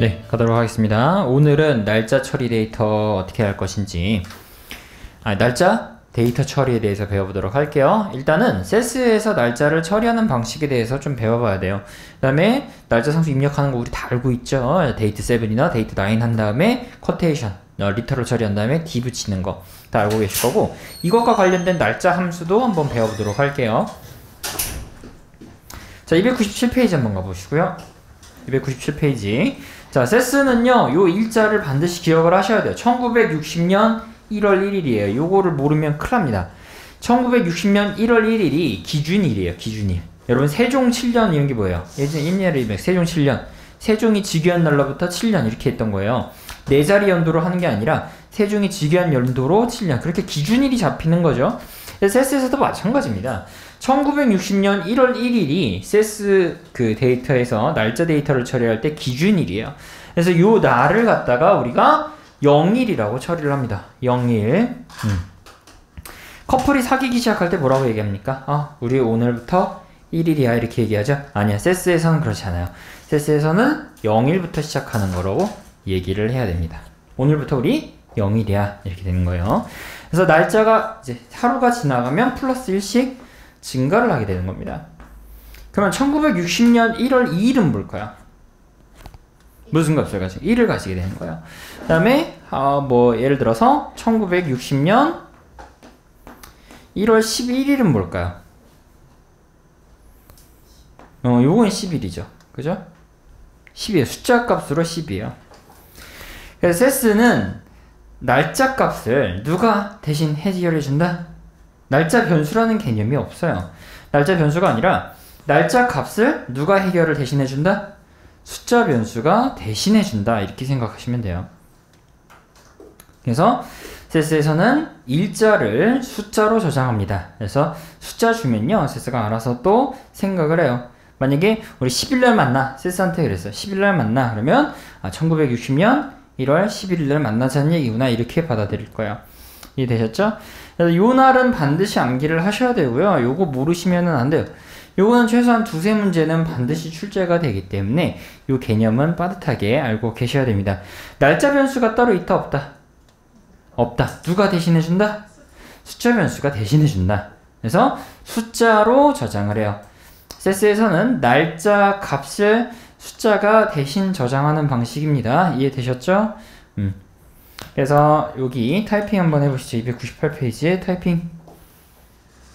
네, 가도록 하겠습니다. 오늘은 날짜 처리 데이터 어떻게 할 것인지, 날짜 데이터 처리에 대해서 배워보도록 할게요. 일단은 세스에서 날짜를 처리하는 방식에 대해서 좀 배워봐야 돼요. 그 다음에 날짜 상수 입력하는 거 우리 다 알고 있죠. 데이트 7이나 데이트 9 한 다음에 쿼테이션, 리터럴 처리한 다음에 D 붙이는 거 다 알고 계실 거고, 이것과 관련된 날짜 함수도 한번 배워보도록 할게요. 자, 297페이지 한번 가보시고요. 297페이지. 자, 세스는요, 요 일자를 반드시 기억을 하셔야 돼요. 1960년 1월 1일이에요. 요거를 모르면 큰일 납니다. 1960년 1월 1일이 기준일이에요. 기준일. 여러분, 세종 7년 이런 게 뭐예요? 예전에 인예를 세종 7년. 세종이 즉위한 날로부터 7년 이렇게 했던 거예요. 네 자리 연도로 하는 게 아니라 세종이 즉위한 연도로 7년. 그렇게 기준일이 잡히는 거죠. 세스에서도 마찬가지입니다. 1960년 1월 1일이 세스 그 데이터에서 날짜 데이터를 처리할 때 기준일이에요. 그래서 요 날을 갖다가 우리가 0일이라고 처리를 합니다. 0일. 커플이 사귀기 시작할 때 뭐라고 얘기합니까? 우리 오늘부터 1일이야 이렇게 얘기하죠? 아니야. 세스에서는 그렇지 않아요. 세스에서는 0일부터 시작하는 거라고 얘기를 해야 됩니다. 오늘부터 우리 0일이야 이렇게 되는 거예요. 그래서 날짜가 이제 하루가 지나가면 플러스 1씩 증가를 하게 되는 겁니다. 그러면 1960년 1월 2일은 뭘까요? 무슨 값을 가지고 1을 가지게 되는 거예요. 그 다음에 뭐 예를 들어서 1960년 1월 11일은 뭘까요? 요건 10일이죠. 그죠? 10이에요. 숫자 값으로 10이에요. 그래서 세스는 날짜 값을 누가 대신 해결해 준다? 날짜 변수라는 개념이 없어요. 날짜 변수가 아니라 날짜 값을 누가 해결을 대신해 준다? 숫자 변수가 대신해 준다. 이렇게 생각하시면 돼요. 그래서 세스에서는 일자를 숫자로 저장합니다. 그래서 숫자 주면요, 세스가 알아서 또 생각을 해요. 만약에 우리 10일날 만나, 세스한테 그랬어요. 10일날 만나 그러면 1960년 1월 11일날 만나자는 얘기구나 이렇게 받아들일 거예요. 이해되셨죠? 그래서 요 날은 반드시 암기를 하셔야 되고요. 요거 모르시면 안 돼요. 요거는 최소한 두세 문제는 반드시 출제가 되기 때문에 요 개념은 빠듯하게 알고 계셔야 됩니다. 날짜 변수가 따로 있다 없다? 없다. 누가 대신해준다? 숫자 변수가 대신해준다. 그래서 숫자로 저장을 해요. 세스에서는 날짜 값을 숫자가 대신 저장하는 방식입니다. 이해되셨죠? 그래서 여기 타이핑 한번 해보시죠. 298페이지에 타이핑.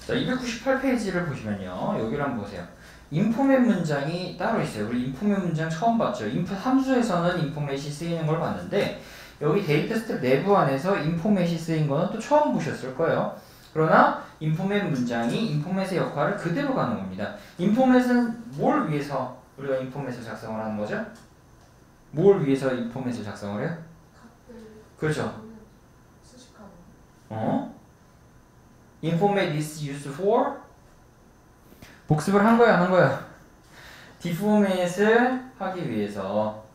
자, 298페이지를 보시면요. 여기를 한번 보세요. 인포맷 문장이 따로 있어요. 우리 인포맷 문장 처음 봤죠. 인풋 함수에서는 인포맷이 쓰이는 걸 봤는데 여기 데이터 스텝 내부 안에서 인포맷이 쓰인 거는 또 처음 보셨을 거예요. 그러나 인포맷 문장이 인포맷의 역할을 그대로 가는 겁니다. 인포맷은 뭘 위해서 우리가 인포맷을 작성을 하는 거죠? 뭘 위해서 인포맷을 작성을 해요? 그렇죠. Informat is used for 복습을 한 거야, 안 한 거야? 디포맷을 하기 위해서,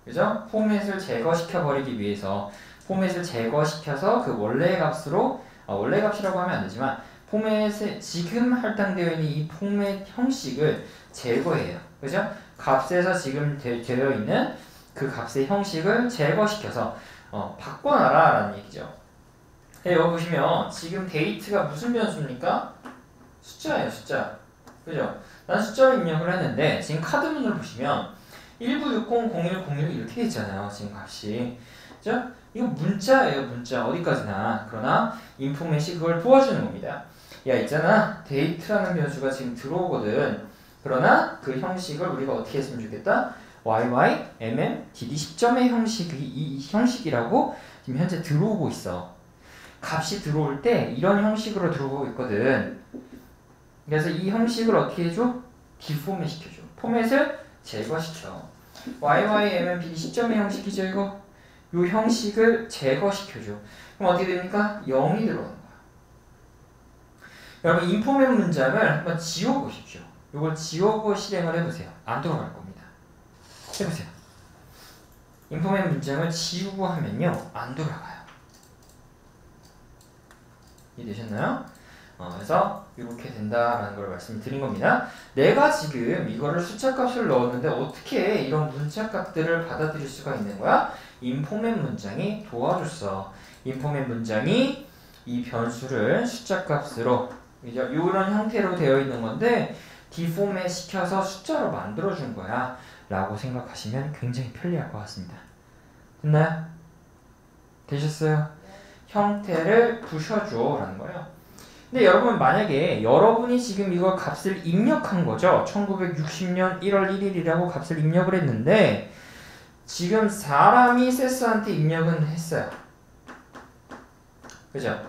그죠? 포맷을 제거시켜 버리기 위해서, 포맷을 제거시켜서 그 원래의 값으로, 원래 값이라고 하면 안 되지만 포맷에 지금 할당되어 있는 이 포맷 형식을 제거해요. 그죠? 값에서 지금 되어 있는 그 값의 형식을 제거시켜서 바꿔놔라 라는 얘기죠. 여기 보시면 지금 데이트가 무슨 변수입니까? 숫자예요. 숫자. 그죠? 난 숫자를 입력을 했는데 지금 카드문을 보시면 19600101 이렇게 돼 있잖아요. 지금 값이. 그죠? 이거 문자예요. 문자. 어디까지나. 그러나 인포맷이 그걸 도와주는 겁니다. 야, 있잖아. 데이트라는 변수가 지금 들어오거든. 그러나 그 형식을 우리가 어떻게 했으면 좋겠다? YY, MM, DD 10점의 형식이 이 형식이라고 지금 현재 들어오고 있어. 값이 들어올 때 이런 형식으로 들어오고 있거든. 그래서 이 형식을 어떻게 해줘? 디포맷 시켜줘. 포맷을 제거시켜. YY, MM, DD 10점의 형식이죠, 이거? 이 형식을 제거시켜줘. 그럼 어떻게 됩니까? 0이 들어오는 거야. 여러분, 인포맷 문장을 한번 지워보십시오. 이걸 지워보 실행을 해보세요. 안 돌아갈 겁니다. 해보세요. 인포맷 문장을 지우고 하면요, 안 돌아가요. 이해되셨나요? 그래서 이렇게 된다라는 걸 말씀드린 겁니다. 내가 지금 이거를 숫자값을 넣었는데 어떻게 이런 문자값들을 받아들일 수가 있는 거야? 인포맷 문장이 도와줬어. 인포맷 문장이 이 변수를 숫자값으로 이런 형태로 되어 있는 건데 디포맷 시켜서 숫자로 만들어준 거야 라고 생각하시면 굉장히 편리할 것 같습니다. 됐나요? 되셨어요? 형태를 부셔줘 라는 거예요. 근데 여러분 만약에 여러분이 지금 이거 값을 입력한 거죠. 1960년 1월 1일이라고 값을 입력을 했는데 지금 사람이 세스한테 입력은 했어요. 그죠?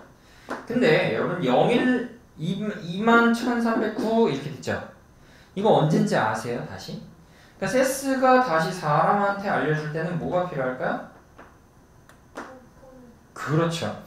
근데 여러분 01 21,309 이렇게 됐죠? 이거 언젠지 아세요? 다시? 그러니까 세스가 다시 사람한테 알려줄 때는 뭐가 필요할까요? 그렇죠.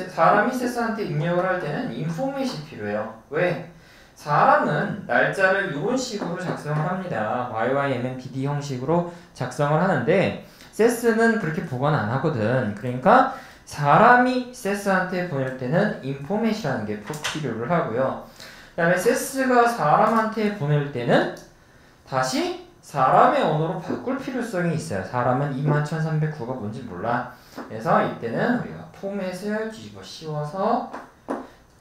사람이 세스한테 입력을 할 때는 인포맷이 필요해요. 왜? 사람은 날짜를 이런 식으로 작성을 합니다. YYMMPD 형식으로 작성을 하는데 세스는 그렇게 보관 안 하거든. 그러니까 사람이 세스한테 보낼 때는 인포맷이라는 게 필요를 하고요. 그 다음에 세스가 사람한테 보낼 때는 다시 사람의 언어로 바꿀 필요성이 있어요. 사람은 21,309가 뭔지 몰라. 그래서 이때는 우리가 포맷을 뒤집어 씌워서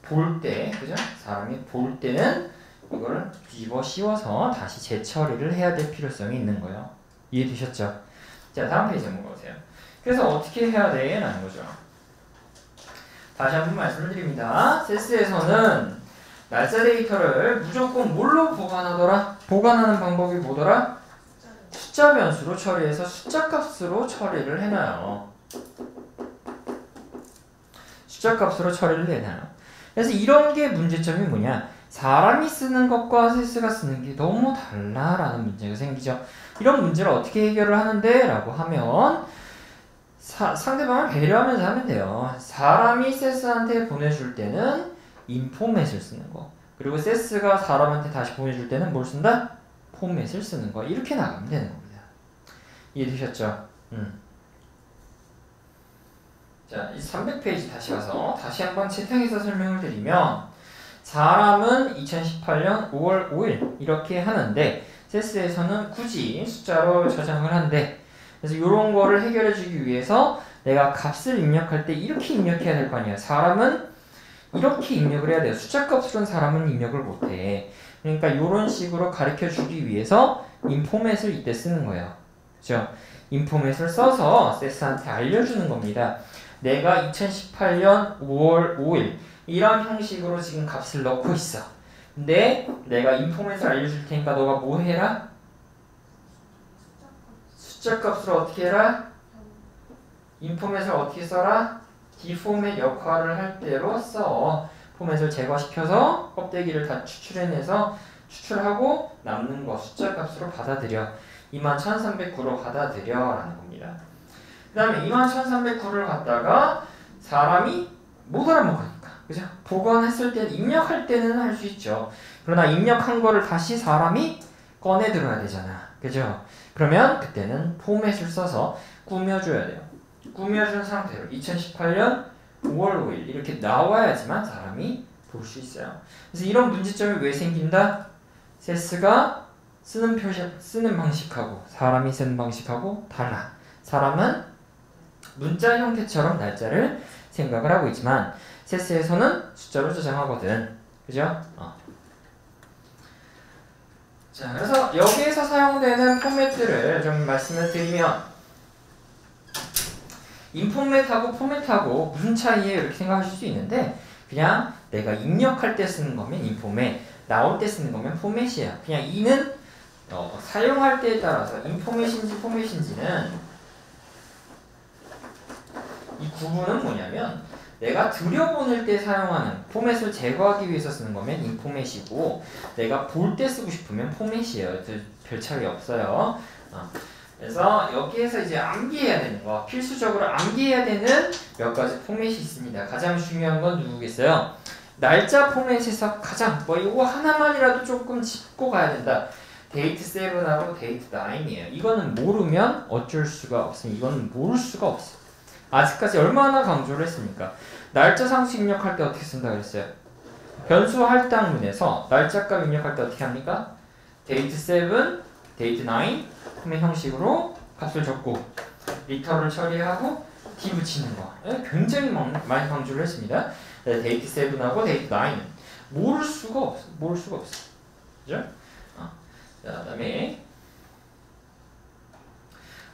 볼 때, 그죠? 사람이 볼 때는 이거를 뒤집어 씌워서 다시 재처리를 해야 될 필요성이 있는 거예요. 이해되셨죠? 자, 다음 페이지 한번 보세요. 그래서 어떻게 해야 돼? 라는 거죠. 다시 한번 말씀을 드립니다. 세스에서는 날짜 데이터를 무조건 뭘로 보관하더라? 보관하는 방법이 뭐더라? 숫자 변수로 처리해서 숫자 값으로 처리를 해놔요. 숫자 값으로 처리를 해놔요. 그래서 이런 게 문제점이 뭐냐? 사람이 쓰는 것과 세스가 쓰는 게 너무 달라라는 문제가 생기죠. 이런 문제를 어떻게 해결을 하는데? 라고 하면 상대방을 배려하면서 하면 돼요. 사람이 세스한테 보내줄 때는 인포맷을 쓰는 거. 그리고 세스가 사람한테 다시 보내줄 때는 뭘 쓴다? 포맷을 쓰는 거. 이렇게 나가면 되는 겁니다. 이해되셨죠? 자, 이 300페이지 다시 가서 다시 한번 채팅해서 설명을 드리면 사람은 2018년 5월 5일 이렇게 하는데 세스에서는 굳이 숫자로 저장을 한대. 그래서 이런 거를 해결해 주기 위해서 내가 값을 입력할 때 이렇게 입력해야 될 거 아니야. 사람은 이렇게 입력을 해야 돼요. 숫자 값으로는 사람은 입력을 못해. 그러니까 이런 식으로 가르쳐 주기 위해서 인포맷을 이때 쓰는 거예요. 그죠? 인포맷을 써서 세스한테 알려주는 겁니다. 내가 2018년 5월 5일 이런 형식으로 지금 값을 넣고 있어. 근데 내가 인포맷을 알려줄 테니까 너가 뭐 해라? 숫자 값으로 어떻게 해라? 인포맷을 어떻게 써라? 디포맷 역할을 할 때로 써. 포맷을 제거시켜서 껍데기를 다 추출해내서 추출하고 남는 거 숫자 값으로 받아들여. 21,309로 받아들여 라는 겁니다. 그 다음에 21,309를 갖다가 사람이 못 알아먹으니까, 그죠? 보관했을 때, 입력할 때는 할 수 있죠. 그러나 입력한 거를 다시 사람이 꺼내 들어야 되잖아. 그죠? 그러면 그때는 포맷을 써서 꾸며줘야 돼요. 꾸며준 상태로 2018년 5월 5일 이렇게 나와야지만 사람이 볼 수 있어요. 그래서 이런 문제점이 왜 생긴다? 세스가 쓰는 방식하고 사람이 쓰는 방식하고 달라. 사람은 문자 형태처럼 날짜를 생각을 하고 있지만 세스에서는 숫자로 저장하거든. 그죠? 자, 그래서 여기에서 사용되는 포맷들을 좀 말씀을 드리면 인포맷하고 포맷하고 무슨 차이예요? 이렇게 생각하실 수 있는데 그냥 내가 입력할 때 쓰는 거면 인포맷, 나올 때 쓰는 거면 포맷이야. 그냥 이는 사용할 때에 따라서 인포맷인지 포맷인지는 이 구분은 뭐냐면 내가 들여보낼 때 사용하는 포맷을 제거하기 위해서 쓰는 거면 인포맷이고 내가 볼 때 쓰고 싶으면 포맷이에요. 별 차이 없어요. 그래서 여기에서 이제 암기해야 되는 거, 필수적으로 암기해야 되는 몇 가지 포맷이 있습니다. 가장 중요한 건 누구겠어요? 날짜 포맷에서 가장 이거 하나만이라도 조금 짚고 가야 된다. 데이트 7하고 데이트 9이에요. 이거는 모르면 어쩔 수가 없어요. 이거는 모를 수가 없어요. 아직까지 얼마나 강조를 했습니까? 날짜 상수 입력할 때 어떻게 쓴다 그랬어요? 변수 할당문에서 날짜값 입력할 때 어떻게 합니까? date 7, date 9 의 형식으로 값을 적고 리터를 처리하고 d 붙이는 거. 굉장히 많이 강조를 했습니다. date 7하고 date 9은 모를 수가 없어. 모를 수가 없어. 그죠? 자, 그다음에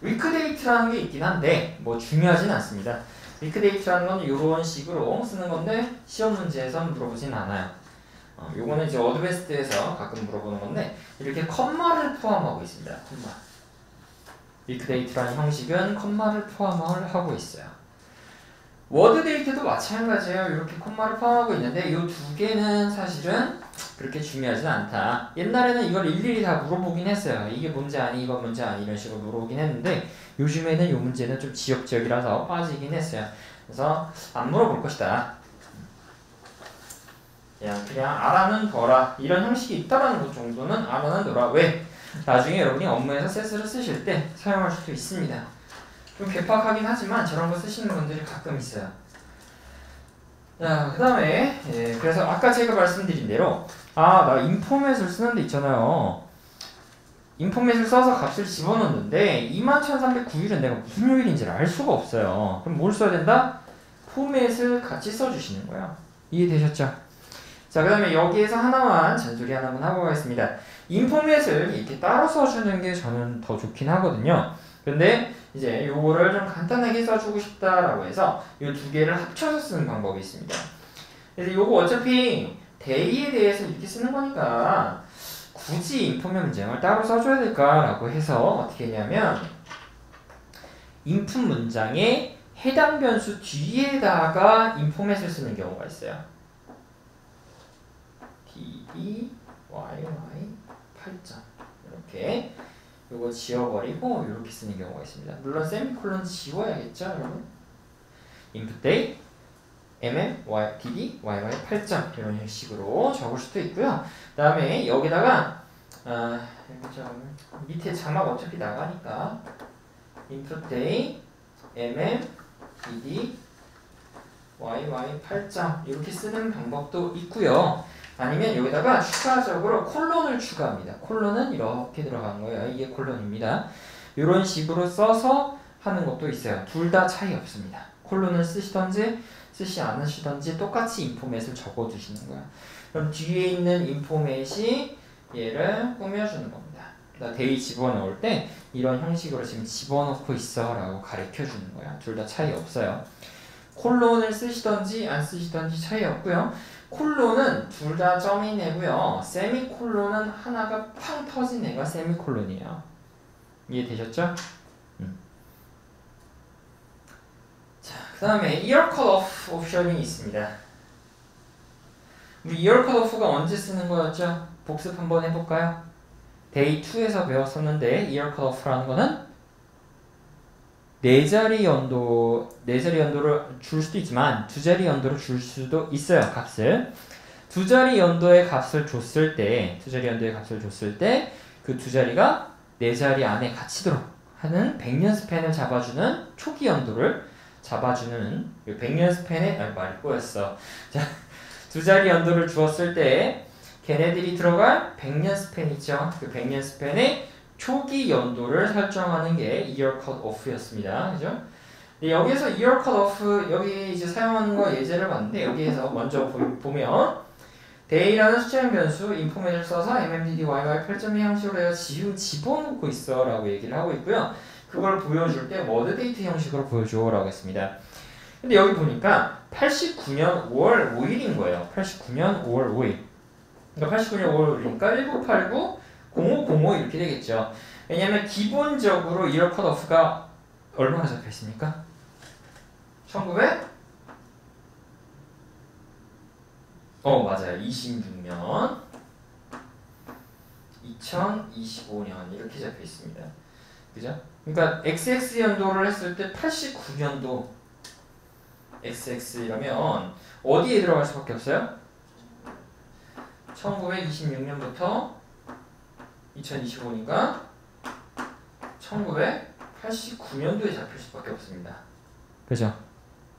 위크데이트라는 게 있긴 한데 뭐 중요하진 않습니다. 위크데이트라는 건 이런 식으로 쓰는 건데 시험 문제에서는 물어보진 않아요. 요거는 이제 어드베스트에서 가끔 물어보는 건데 이렇게 컴마를 포함하고 있습니다. 컴마. 위크데이트라는 형식은 컴마를 포함을 하고 있어요. 워드데이트도 마찬가지예요. 이렇게 콤마를 포함하고 있는데 이 두 개는 사실은 그렇게 중요하진 않다. 옛날에는 이걸 일일이 다 물어보긴 했어요. 이게 뭔지 아니, 이건 뭔지 아니 이런 식으로 물어보긴 했는데 요즘에는 이 문제는 좀 지역적이라서 빠지긴 했어요. 그래서 안 물어볼 것이다. 그냥 알아는 둬라. 이런 형식이 있다라는 것 정도는 알아는 둬라. 왜? 나중에 여러분이 업무에서 세스를 쓰실 때 사용할 수도 있습니다. 좀 괴팍하긴 하지만 저런 거 쓰시는 분들이 가끔 있어요. 자, 그 다음에 그래서 아까 제가 말씀드린 대로 나 인포맷을 쓰는데 있잖아요. 인포맷을 써서 값을 집어넣는데 21,309일은 내가 무슨 요일인지를 알 수가 없어요. 그럼 뭘 써야 된다? 포맷을 같이 써주시는 거야. 이해되셨죠? 자, 그 다음에 여기에서 하나만 잔소리 하나만 하고 가겠습니다. 인포맷을 이렇게 따로 써주는 게 저는 더 좋긴 하거든요. 근데 이제 요거를 좀 간단하게 써주고 싶다라고 해서 이 두 개를 합쳐서 쓰는 방법이 있습니다. 그래서 요거 어차피 대의에 대해서 이렇게 쓰는 거니까 굳이 인포맷 문장을 따로 써줘야 될까라고 해서 어떻게 했냐면 인풋 문장에 해당 변수 뒤에다가 인포맷을 쓰는 경우가 있어요. DE, YY 8점 이렇게 요거 지워버리고 이렇게 쓰는 경우가 있습니다. 물론 세미콜론 지워야겠죠, 여러분? input date, DD, YY 8점 이런 형식으로 적을 수도 있고요. 그 다음에 여기다가 밑에 자막 어차피 나가니까 input date, DD, YY 8점 이렇게 쓰는 방법도 있고요. 아니면 여기다가 추가적으로 콜론을 추가합니다. 콜론은 이렇게 들어간 거예요. 이게 콜론입니다. 이런 식으로 써서 하는 것도 있어요. 둘 다 차이 없습니다. 콜론을 쓰시던지 쓰지 않으시던지 똑같이 인포맷을 적어주시는 거예요. 그럼 뒤에 있는 인포맷이 얘를 꾸며주는 겁니다. 데이 집어넣을 때 이런 형식으로 지금 집어넣고 있어 라고 가르쳐주는 거야. 둘 다 차이 없어요. 콜론을 쓰시던지 안 쓰시던지 차이 없고요. 콜론은 둘 다 점인 애고요. 세미콜론은 하나가 팡 터진 애가 세미콜론이에요. 이해되셨죠? 자, 그 다음에 이어 컷오프 옵션이 있습니다. 우리 이어 컷오프가 언제 쓰는 거였죠? 복습 한번 해볼까요? 데이 2에서 배웠었는데 이어 컷오프라는 거는 네 자리 연도를 줄 수도 있지만 두 자리 연도를 줄 수도 있어요. 값을 두 자리 연도의 값을 줬을 때 그 두 자리가 네 자리 안에 갇히도록 하는 100년 스팬을 잡아주는 초기 연도를 잡아주는 100년 스팬의 말이 꼬였어. 자, 두 자리 연도를 주었을 때 걔네들이 들어갈 100년 스팬 있죠. 그 100년 스팬의 초기 연도를 설정하는 게 year cut off였습니다. 그죠? 여기에서 year cut off 여기 이제 사용하는 거 예제를 봤는데 여기에서 먼저 보면 day라는 숫자형 변수 인포맷을 써서 mmdd yy 8.2 형식으로 해서 지금 집어넣고 있어 라고 얘기를 하고 있고요. 그걸 보여줄 때 word date 형식으로 보여줘 라고 했습니다. 근데 여기 보니까 89년 5월 5일인 거예요. 89년 5월 5일. 그러니까 89년 5월 5일이니까 1989 0505 이렇게 되겠죠. 왜냐면 기본적으로 이어 컷오프가 얼마나 잡혀 있습니까? 1900? 맞아요. 26년 2025년 이렇게 잡혀 있습니다. 그죠? 그러니까 XX 연도를 했을 때 89년도 XX라면 어디에 들어갈 수밖에 없어요? 1926년부터 2025니까 1989년도에 잡힐 수밖에 없습니다. 그죠?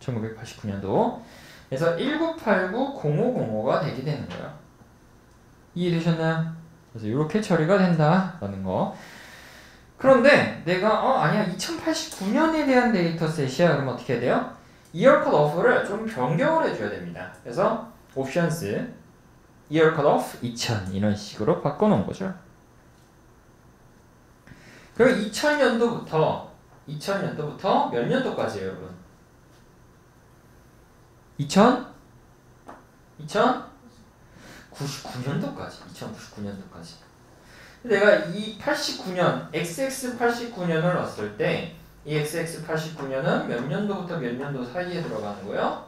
1989년도. 그래서 1989-0505가 되게 되는 거예요. 이해되셨나요? 그래서 이렇게 처리가 된다라는 거. 그런데 내가 아니야 2089년에 대한 데이터셋이야. 그럼 어떻게 해야 돼요? year cut off를 좀 변경을 해줘야 됩니다. 그래서 options year cut off 2000 이런 식으로 바꿔놓은 거죠. 그럼 2000년도부터 몇 년도까지예요, 여러분? 2099년도까지. 내가 이 89년, XX89년을 넣었을 때, 이 XX89년은 몇 년도부터 몇 년도 사이에 들어가는 거예요?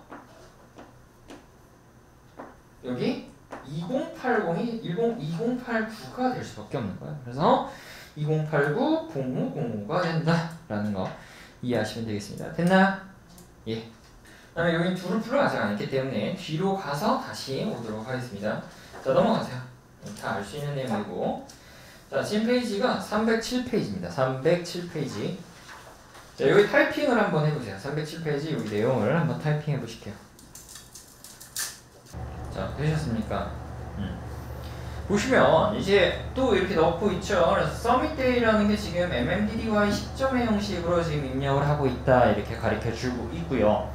여기 2080이 2089가 될 수밖에 없는 거예요. 그래서 2089-0505가 된다라는 거 이해하시면 되겠습니다. 됐나요? 예. 그다음에 여기 둘을 풀어 아직 안 했기 때문에 뒤로 가서 다시 오도록 하겠습니다. 자, 넘어가세요. 다 알 수 있는 내용이고. 자, 지금 페이지가 307페이지입니다. 307페이지. 자, 여기 타이핑을 한번 해보세요. 307페이지 여기 내용을 한번 타이핑 해보실게요. 자, 되셨습니까? 보시면 이제 또 이렇게 넣고 있죠. 그래서 서밋데이라는 게 지금 MMDDY 시점의 형식으로 지금 입력을 하고 있다 이렇게 가르쳐주고 있고요.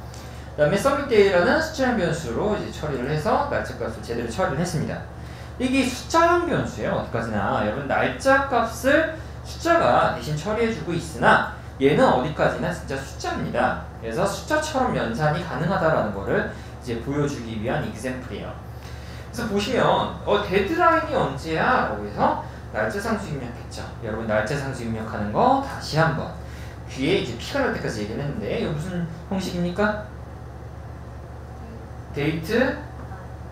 그 다음에 서밋데이라는 숫자형 변수로 이제 처리를 해서 날짜값을 제대로 처리를 했습니다. 이게 숫자형 변수예요. 어디까지나 여러분 날짜 값을 숫자가 대신 처리해주고 있으나 얘는 어디까지나 진짜 숫자입니다. 그래서 숫자처럼 연산이 가능하다라는 거를 이제 보여주기 위한 example이에요. 그래서 보시면 데드라인이 언제야? 라고 해서 날짜 상수 입력했죠. 여러분 날짜 상수 입력하는 거 다시 한번 뒤에 이제 P가 날 때까지 얘기를 했는데 이거 무슨 형식입니까? 데이트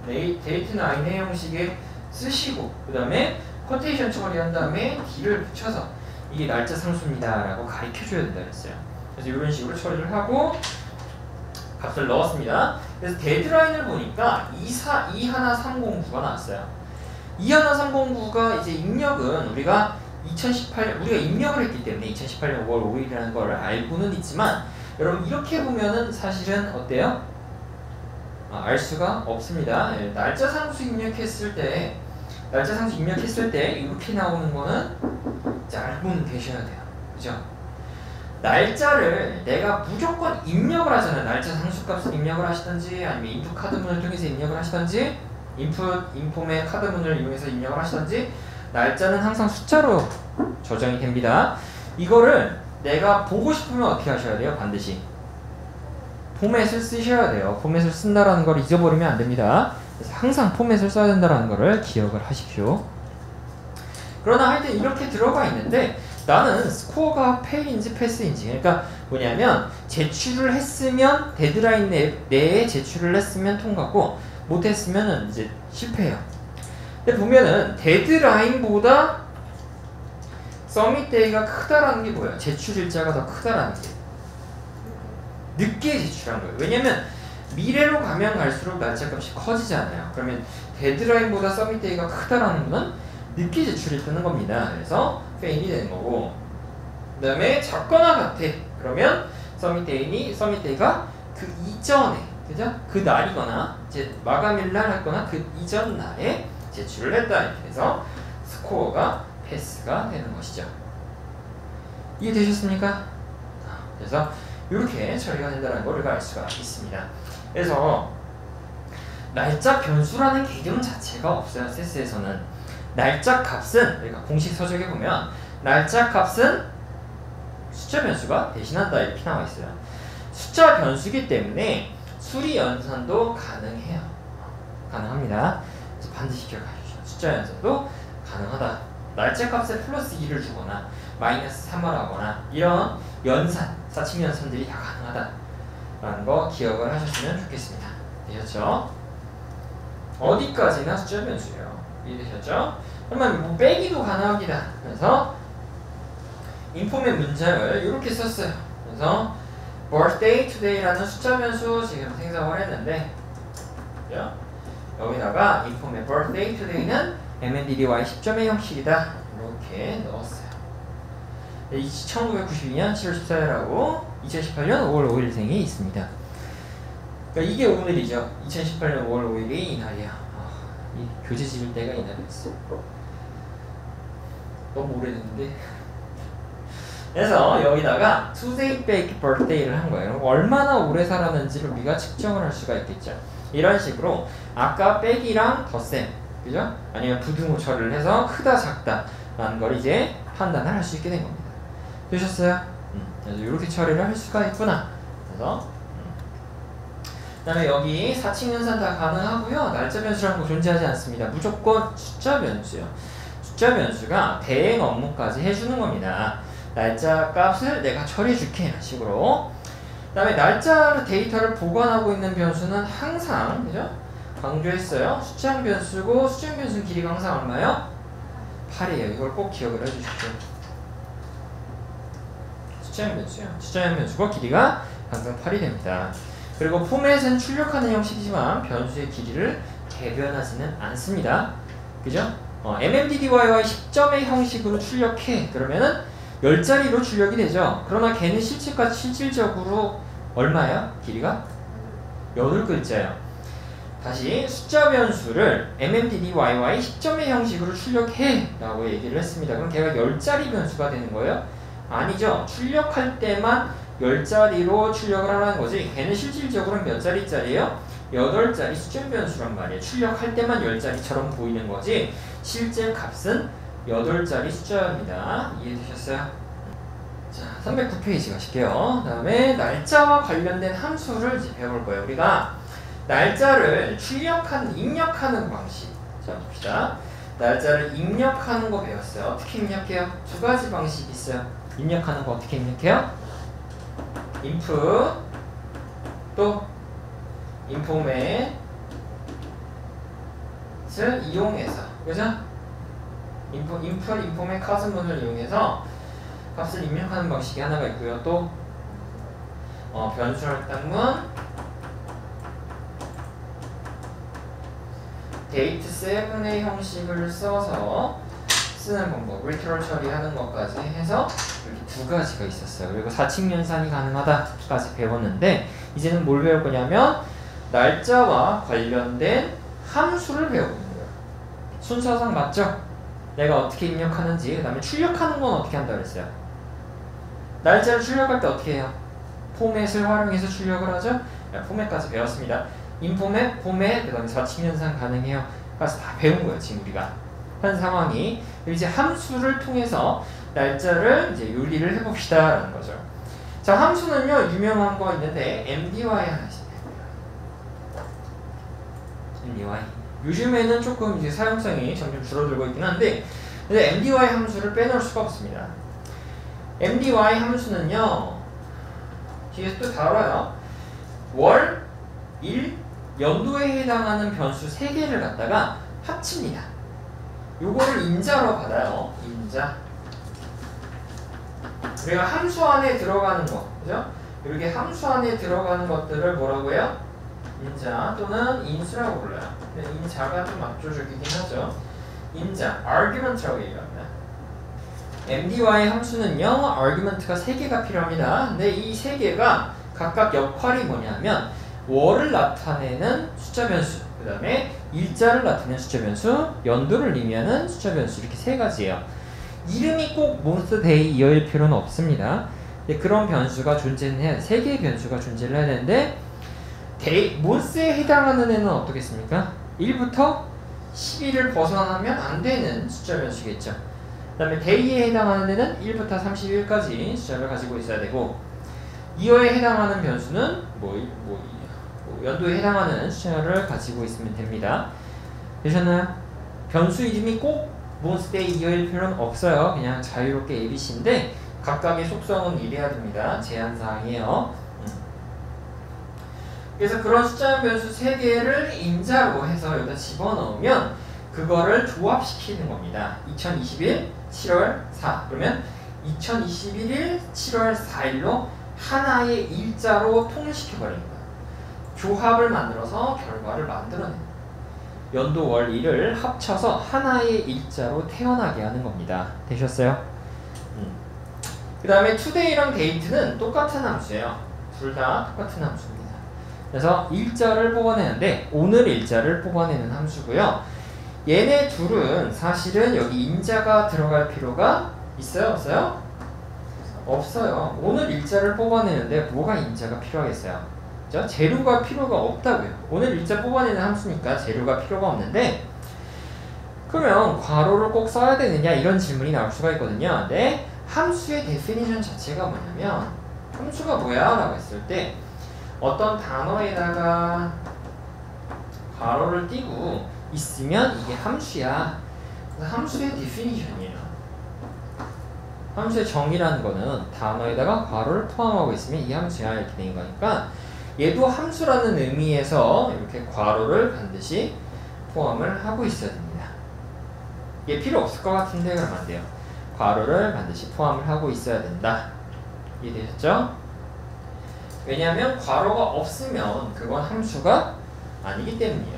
9의 형식에 쓰시고 그 다음에 쿼테이션 처리한 다음에 D를 붙여서 이게 날짜 상수입니다 라고 가르쳐줘야 된다 그랬어요. 그래서 이런 식으로 처리를 하고 값을 넣었습니다. 그래서 데드라인을 보니까 21309가 나왔어요. 21309가 이제 입력은 우리가 2018년 우리가 입력을 했기 때문에 2018년 5월 5일이라는 걸 알고는 있지만 여러분 이렇게 보면은 사실은 어때요? 알 수가 없습니다. 날짜 상수 입력했을 때 이렇게 나오는 거는 이제 알고는 계셔야 돼요. 그죠? 날짜를 내가 무조건 입력을 하잖아요. 날짜 상수값을 입력을 하시든지 아니면 인풋 카드문을 통해서 입력을 하시든지 인폼의 카드문을 이용해서 입력을 하시든지 날짜는 항상 숫자로 저장이 됩니다. 이거를 내가 보고 싶으면 어떻게 하셔야 돼요? 반드시 포맷을 쓰셔야 돼요. 포맷을 쓴다라는 걸 잊어버리면 안 됩니다. 그래서 항상 포맷을 써야 된다라는 거를 기억을 하십시오. 그러나 하여튼 이렇게 들어가 있는데 나는 스코어가 페일인지 패스인지 그러니까 뭐냐면 제출을 했으면 데드라인 내에 제출을 했으면 통과고 못했으면 이제 실패해요. 근데 보면은 데드라인보다 서밋데이가 크다라는 게 뭐예요? 제출 일자가 더 크다라는 게 늦게 제출한 거예요. 왜냐면 미래로 가면 갈수록 날짜값이 커지잖아요. 그러면 데드라인보다 서밋데이가 크다라는 거는 늦게 제출이 뜨는 겁니다. 그래서 페일이 되는 거고 그 다음에 작거나 같아. 그러면 서밋데이가 그 이전에 그죠? 그 날이거나 이제 마감일 날 했거나 그 이전 날에 제출을 했다. 이렇게 해서 스코어가 패스가 되는 것이죠. 이해되셨습니까? 그래서 이렇게 처리가 된다는 걸 우리가 알 수가 있습니다. 그래서 날짜 변수라는 개념 자체가 없어요. 세스에서는 날짜 값은 우리가 공식 서적에 보면 날짜 값은 숫자 변수가 대신한다 이렇게 나와 있어요. 숫자 변수기 때문에 수리 연산도 가능해요. 가능합니다. 그래서 반드시 기억하십시오. 숫자 연산도 가능하다. 날짜 값에 플러스 2를 주거나 마이너스 3을 하거나 이런 연산, 사칭 연산들이 다 가능하다라는 거 기억을 하셨으면 좋겠습니다. 되셨죠? 어디까지나 숫자 변수예요. 이해되셨죠? 그러면 뭐 빼기도 가능합니다. 그래서 인포맷 문장을 이렇게 썼어요. 그래서 birthday today라는 숫자 변수 지금 생성을 했는데 그죠? 여기다가 인포맷 birthday today는 MNDDY 10점의 형식이다. 이렇게 넣었어요. 1992년 7월 14일하고 2018년 5월 5일생이 있습니다. 그러니까 이게 오늘이죠. 2018년 5월 5일이 이날이야. 이 교재 지을 때가 이날이었어. 너무 오래됐는데. 그래서 여기다가 today back birthday를 한 거예요. 얼마나 오래 살았는지를 우리가 측정을 할 수가 있겠죠. 이런 식으로 아까 back이랑 덧셈, 그죠? 아니면 부등호 처리를 해서 크다 작다 라는 걸 이제 판단을 할 수 있게 된 겁니다. 되셨어요? 그래서 이렇게 처리를 할 수가 있구나. 그래서 그 다음에 여기 사칙연산 다 가능하고요. 날짜 변수라는 거 존재하지 않습니다. 무조건 숫자 변수요. 숫자 변수가 대행 업무까지 해주는 겁니다. 날짜 값을 내가 처리해줄게 이런 식으로. 그 다음에 날짜 데이터를 보관하고 있는 변수는 항상, 그죠? 강조했어요. 숫자형 변수고 숫자형 변수는 길이가 항상 얼마요? 8이에요. 이걸 꼭 기억을 해주십시오. 숫자형 변수요. 숫자형 변수고 길이가 항상 8이 됩니다. 그리고 포맷은 출력하는 형식이지만 변수의 길이를 대변하지는 않습니다. 그죠? MMDDYY 10점의 형식으로 출력해. 그러면은 10자리로 출력이 되죠. 그러나 걔는 실질적으로 얼마예요? 길이가? 8글자예요. 다시 숫자 변수를 MMDDYY 10점의 형식으로 출력해 라고 얘기를 했습니다. 그럼 걔가 10자리 변수가 되는 거예요? 아니죠. 출력할 때만 10자리로 출력을 하라는 거지. 걔는 실질적으로 몇 자리짜리예요? 8자리 숫자 변수란 말이에요. 출력할 때만 10자리처럼 보이는 거지 실제 값은 8자리 숫자입니다. 이해되셨어요? 자, 309페이지 가실게요. 그 다음에 날짜와 관련된 함수를 이제 배워볼 거예요. 우리가 날짜를 입력하는 방식. 자, 봅시다. 날짜를 입력하는 거 배웠어요. 어떻게 입력해요? 두 가지 방식이 있어요. 입력하는 거 어떻게 입력해요? input 또 인포맷을 이용해서, 그죠? 인포맷 카스문을 이용해서 값을 입력하는 방식이 하나가 있고요. 또 변수 할당문 데이트 7의 형식을 써서 쓰는 방법, 리터럴 처리하는 것까지 해서 이렇게 두 가지가 있었어요. 그리고 사칙연산이 가능하다까지 배웠는데 이제는 뭘 배울 거냐면 날짜와 관련된 함수를 배워보는 거예요. 순서상 맞죠? 내가 어떻게 입력하는지. 그 다음에 출력하는 건 어떻게 한다고 그랬어요? 날짜를 출력할 때 어떻게 해요? 포맷을 활용해서 출력을 하죠? 포맷까지 배웠습니다. 인포맷, 포맷, 그 다음에 사칙연산 가능해요. 까지 다 배운 거예요. 지금 우리가 한 상황이. 이제 함수를 통해서 날짜를 이제 요리를 해봅시다 라는 거죠. 자, 함수는요 유명한 거 있는데 MDY 하나 있습니다. MDY. 요즘에는 조금 이제 사용성이 점점 줄어들고 있긴 한데, 근데 MDY 함수를 빼놓을 수가 없습니다. MDY 함수는요 뒤에서 또 다뤄요. 월, 일, 연도에 해당하는 변수 3개를 갖다가 합칩니다. 요거를 인자로 받아요. 인자. 우리가 함수 안에 들어가는 거, 그죠? 이렇게 함수 안에 들어가는 것들을 뭐라고 해요? 인자 또는 인수라고 불러요. 근데 인자가 좀 압조적이긴 하죠. 인자, argument라고 얘기합니다. MDY 함수는요, argument가 3개가 필요합니다. 근데 이 3개가 각각 역할이 뭐냐면 월을 나타내는 숫자 변수, 그 다음에 일자를 나타내는 숫자 변수, 연도를 의미하는 숫자 변수, 이렇게 3가지예요. 이름이 꼭 month, day, year일 필요는 없습니다. 근데 그런 변수가 존재는 해야 돼. 3개의 변수가 존재를 해야 되는데 month에 해당하는 애는 어떻겠습니까? 1부터 12를 벗어나면 안 되는 숫자 변수겠죠. 그 다음에 day에 해당하는 애는 1부터 31까지 숫자를 가지고 있어야 되고, year에 해당하는 변수는 연도에 해당하는 숫자를 가지고 있으면 됩니다. 되셨나요? 변수 이름이 꼭 month, day, year일 필요는 없어요. 그냥 자유롭게 ABC인데 각각의 속성은 이래야 됩니다. 제한사항이에요. 그래서 그런 숫자 변수 3개를 인자로 해서 여기다 집어넣으면 그거를 조합시키는 겁니다. 2021 7월 4. 그러면 2021일 7월 4일로 하나의 일자로 통일시켜버리는 거예요. 조합을 만들어서 결과를 만들어내는 거예요. 연도 월 일을 합쳐서 하나의 일자로 태어나게 하는 겁니다. 되셨어요? 그 다음에 today랑 date는 똑같은 함수예요. 둘 다 똑같은 함수입니다. 그래서 일자를 뽑아내는데 오늘 일자를 뽑아내는 함수고요. 얘네 둘은 사실은 여기 인자가 들어갈 필요가 있어요? 없어요? 없어요. 오늘 일자를 뽑아내는데 뭐가 인자가 필요하겠어요? 그죠? 재료가 필요가 없다고요. 오늘 일자 뽑아내는 함수니까 재료가 필요가 없는데 그러면 괄호를 꼭 써야 되느냐 이런 질문이 나올 수가 있거든요. 근데 함수의 데피니션 자체가 뭐냐면 함수가 뭐야? 라고 했을 때 어떤 단어에다가 괄호를 띄고 있으면 이게 함수야. 그래서 함수의 데피니션이에요. 함수의 정의라는 거는 단어에다가 괄호를 포함하고 있으면 이 함수야 이렇게 된 거니까 얘도 함수라는 의미에서 이렇게 괄호를 반드시 포함을 하고 있어야 됩니다. 얘 필요 없을 것 같은데 그러면 안 돼요. 괄호를 반드시 포함을 하고 있어야 된다. 이해되셨죠? 왜냐하면 괄호가 없으면 그건 함수가 아니기 때문이에요.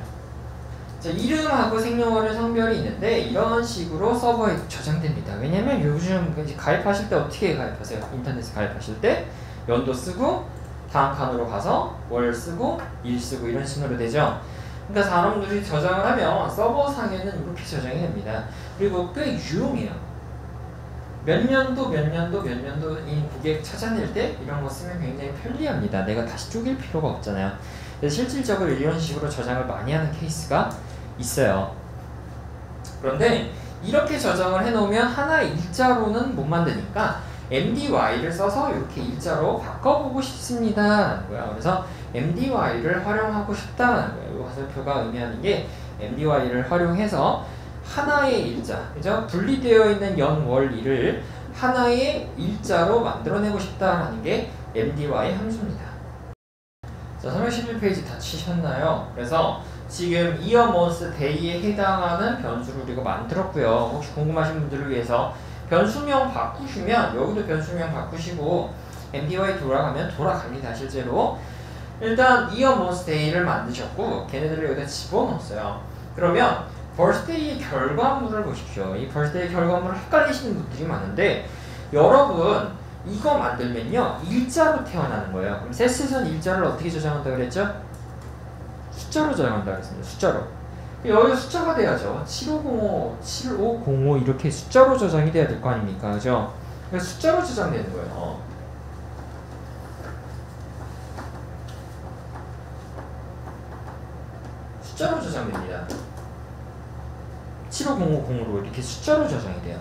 자, 이름하고 생년월일 성별이 있는데 이런 식으로 서버에 저장됩니다. 왜냐면 요즘 가입하실 때 어떻게 가입하세요? 인터넷에 가입하실 때 연도 쓰고 다음 칸으로 가서 월 쓰고 일 쓰고 이런 식으로 되죠. 그러니까 사람들이 저장을 하면 서버 상에는 이렇게 저장이 됩니다. 그리고 꽤 유용해요. 몇 년도인 고객 찾아낼 때 이런 거 쓰면 굉장히 편리합니다. 내가 다시 쪼갤 필요가 없잖아요. 그래서 실질적으로 이런 식으로 저장을 많이 하는 케이스가 있어요. 그런데 이렇게 저장을 해놓으면 하나의 일자로는 못 만드니까 MDY를 써서 이렇게 일자로 바꿔보고 싶습니다 라는 거야. 그래서 MDY를 활용하고 싶다라는 거예요. 이 화살표가 의미하는 게 MDY를 활용해서 하나의 일자, 그죠? 분리되어 있는 연, 월, 일을 하나의 일자로 만들어내고 싶다라는 게 MDY 함수입니다. 자, 311페이지 다 치셨나요? 그래서 지금 year, month, day에 해당하는 변수를 우리가 만들었고요. 혹시 궁금하신 분들을 위해서 변수명 바꾸시면 여기도 변수명 바꾸시고 MDY 돌아가면 돌아갑니다. 실제로 일단 year, month, day를 만드셨고 걔네들을 여기다 집어넣었어요. 그러면 birthday의 결과물을 보십시오. 이 birthday 결과물을 헷갈리시는 분들이 많은데 여러분 이거 만들면요 일자로 태어나는 거예요. 그럼 세스에서는 일자를 어떻게 저장한다 그랬죠? 숫자로 저장한다 그랬습니다. 숫자로. 여기 숫자가 돼야죠. 7505, 7505 이렇게 숫자로 저장이 돼야 될 거 아닙니까? 그죠? 그래서 숫자로 저장되는 거예요. 숫자로 저장됩니다. 75050으로 이렇게 숫자로 저장이 돼요.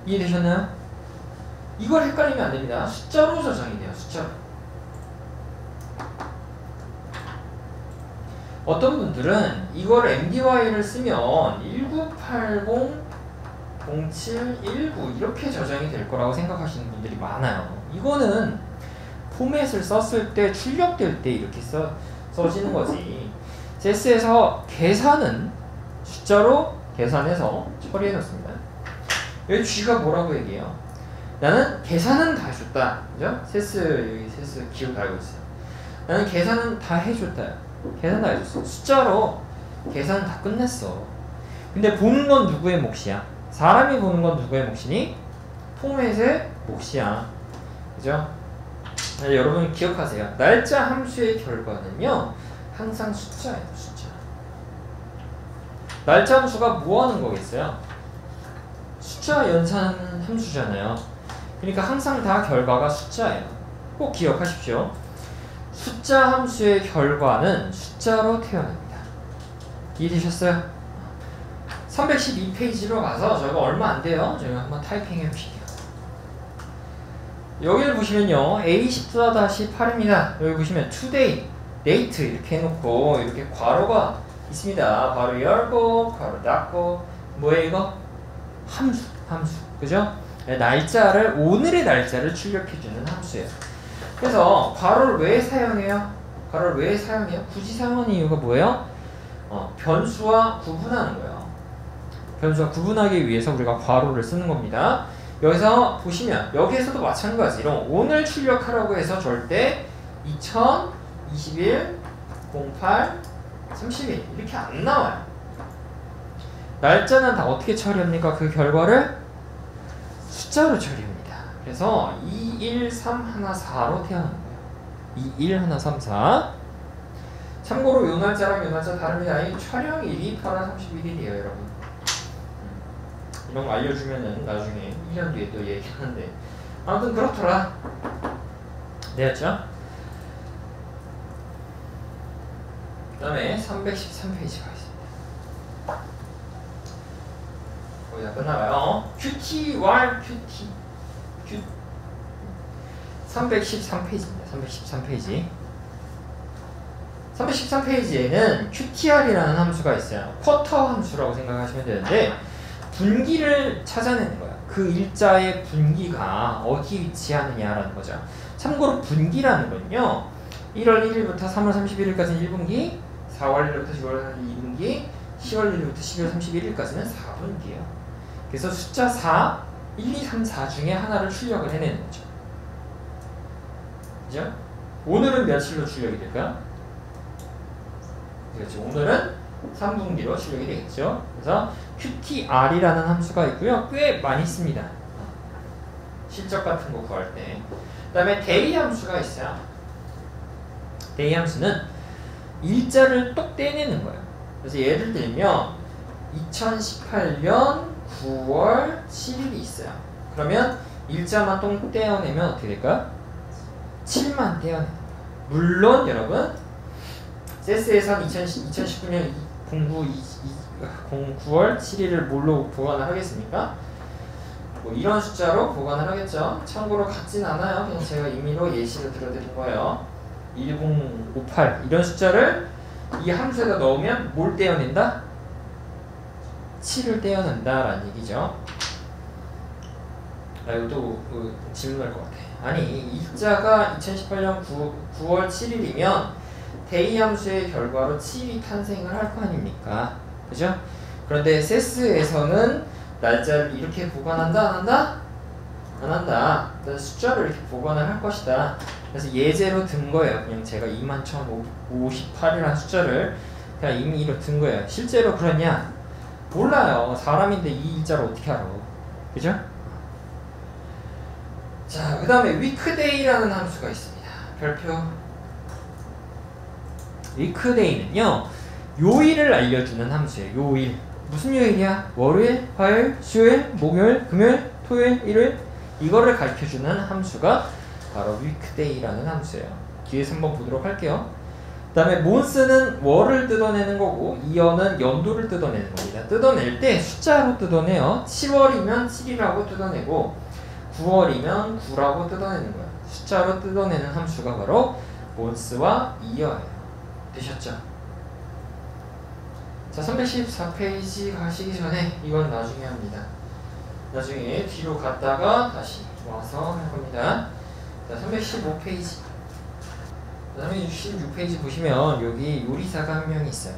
이해되셨나요? 이걸 헷갈리면 안 됩니다. 숫자로 저장이 돼요. 숫자로. 어떤 분들은 이걸 MDY를 쓰면 1980-0719 이렇게 저장이 될 거라고 생각하시는 분들이 많아요. 이거는 포맷을 썼을 때 출력될 때 이렇게 써지는 거지. CS에서 계산은 숫자로 계산해서 처리해 놓습니다. 여기 G가 뭐라고 얘기해요? 나는 계산은 다 해줬다. 그죠? 세스, 여기 세스 기억 알고 있어요. 나는 계산은 다 해줬다. 계산 다 해줬어. 숫자로 계산 다 끝냈어. 근데 보는 건 누구의 몫이야? 사람이 보는 건 누구의 몫이니? 포맷의 몫이야. 그죠? 여러분 기억하세요. 날짜 함수의 결과는요 항상 숫자예요. 숫자. 날짜 함수가 뭐 하는 거겠어요? 숫자 연산하는 함수잖아요. 그러니까 항상 다 결과가 숫자예요. 꼭 기억하십시오. 숫자 함수의 결과는 숫자로 태어납니다. 이해되셨어요? 312페이지로 가서 저희가 얼마 안 돼요. 저희가 한번 타이핑 해보실게요. 여기를 보시면요. A14-8입니다. 여기 보시면 today, date 이렇게 해놓고 이렇게 괄호가 있습니다. 괄호 열고, 괄호 닫고. 뭐예요 이거? 함수. 그죠? 날짜를, 오늘의 날짜를 출력해주는 함수예요. 그래서 괄호를 왜 사용해요? 굳이 사용하는 이유가 뭐예요? 변수와 구분하는 거예요. 변수와 구분하기 위해서 우리가 괄호를 쓰는 겁니다. 여기서 보시면 여기에서도 마찬가지로 오늘 출력하라고 해서 절대 2021 08 31 이렇게 안 나와요. 날짜는 다 어떻게 처리합니까? 그 결과를 숫자로 처리합니다. 그래서 21314로 태어나는 거예요. 21314 참고로 요 날짜랑 요 날짜 다릅니다. 이 촬영일이 8월 31일이에요, 여러분. 이런 거 알려주면은 나중에 1년 뒤에 또 얘기하는데 아무튼 그렇더라. 되었죠? 그 다음에 313페이지가 있습니다. 거의 다 끝나가요. QT, while QT. 313페이지입니다. 313페이지. 313페이지에는 QTR이라는 함수가 있어요. 쿼터 함수라고 생각하시면 되는데 분기를 찾아내는 거야. 그 일자의 분기가 어디 위치하느냐라는 거죠. 참고로 분기라는 건요. 1월 1일부터 3월 31일까지는 1분기, 4월 1일부터 10월 2분기, 10월 1일부터 12월 31일까지는 4분기예요. 그래서 숫자 4, 1, 2, 3, 4 중에 하나를 출력을 해내는 거죠. 그죠? 오늘은 며칠로 출력이 될까요? 그렇죠. 오늘은 3분기로 출력이 되겠죠. 그래서 QTR이라는 함수가 있고요. 꽤 많이 씁니다. 실적 같은 거 구할 때. 그 다음에 day 함수가 있어요. day 함수는 일자를 똑 떼내는 거예요. 그래서 예를 들면 2018년 9월 7일이 있어요. 그러면 일자만 똥 떼어내면 어떻게 될까요? 7만 떼어내는 거예요. 물론 여러분 세스에선 2019년 9월 7일을 뭘로 보관을 하겠습니까? 뭐 이런 숫자로 보관을 하겠죠. 참고로 같진 않아요. 그냥 제가 임의로 예시를 들어드린 거예요. 1058 이런 숫자를 이 함수에다 넣으면 뭘 떼어낸다? 7을 떼어낸다 라는 얘기죠. 이것도 질문할 것 같아. 아니 일자가 2018년 9월 7일이면 day 함수의 결과로 7이 탄생을 할 거 아닙니까? 그죠? 그런데 세스에서는 날짜를 이렇게 보관한다? 안 한다? 안 한다. 숫자를 이렇게 보관을 할 것이다. 그래서 예제로 든 거예요. 그냥 제가 21,058이라는 숫자를 그냥 임의로 든 거예요. 실제로 그러냐? 몰라요. 사람인데 이 일자를 어떻게 알아? 그죠? 자, 그 다음에 weekday라는 함수가 있습니다. 별표. weekday는요, 요일을 알려주는 함수예요. 요일. 무슨 요일이야? 월요일, 화요일, 수요일, 목요일, 금요일, 토요일, 일요일. 이거를 가르쳐주는 함수가 바로 weekday라는 함수예요. 뒤에서 한번 보도록 할게요. 그 다음에 month는 월을 뜯어내는 거고, year는 연도를 뜯어내는 겁니다. 뜯어낼 때 숫자로 뜯어내요. 7월이면 7이라고 뜯어내고 9월이면 9라고 뜯어내는 거예요. 숫자로 뜯어내는 함수가 바로 month와 year예요. 되셨죠? 자, 314페이지 가시기 전에 이건 나중에 합니다. 나중에 뒤로 갔다가 다시 와서 할 겁니다. 자, 315페이지. 366페이지 보시면 여기 요리사가 한 명이 있어요.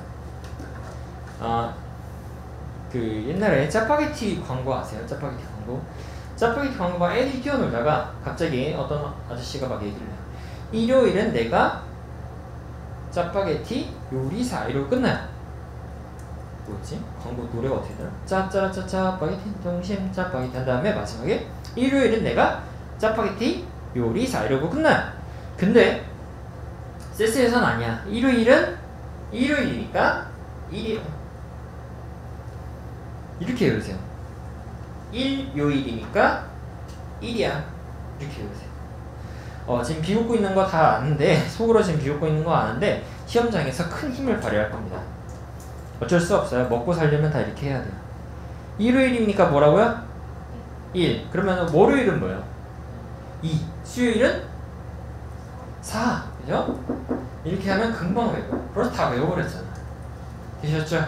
그 옛날에 짜파게티 광고 아세요? 짜파게티 광고. 짜파게티 광고가 애들이 뛰어놀다가 갑자기 어떤 아저씨가 막 얘기를 해요. 일요일은 내가 짜파게티 요리사 이러고 끝나요. 뭐지? 광고 노래가 어떻게 되나? 짜짜짜 짜파게티 동심 짜파게티 한 다음에 마지막에 일요일은 내가 짜파게티 요리사 이러고 끝나요. 근데 세스에선 아니야. 일요일은 일요일이니까 일이 이렇게 외우세요. 일요일이니까 일이야. 이렇게 외우세요. 지금 비웃고 있는 거 다 아는데 속으로 지금 비웃고 있는 거 아는데 시험장에서 큰 힘을 발휘할 겁니다. 어쩔 수 없어요. 먹고 살려면 다 이렇게 해야 돼요. 일요일이니까 뭐라고요? 1. 그러면 월요일은 뭐예요? 2. 수요일은 4. 그죠? 이렇게 하면 금방 외워요. 벌써 다 외워버렸잖아. 되셨죠?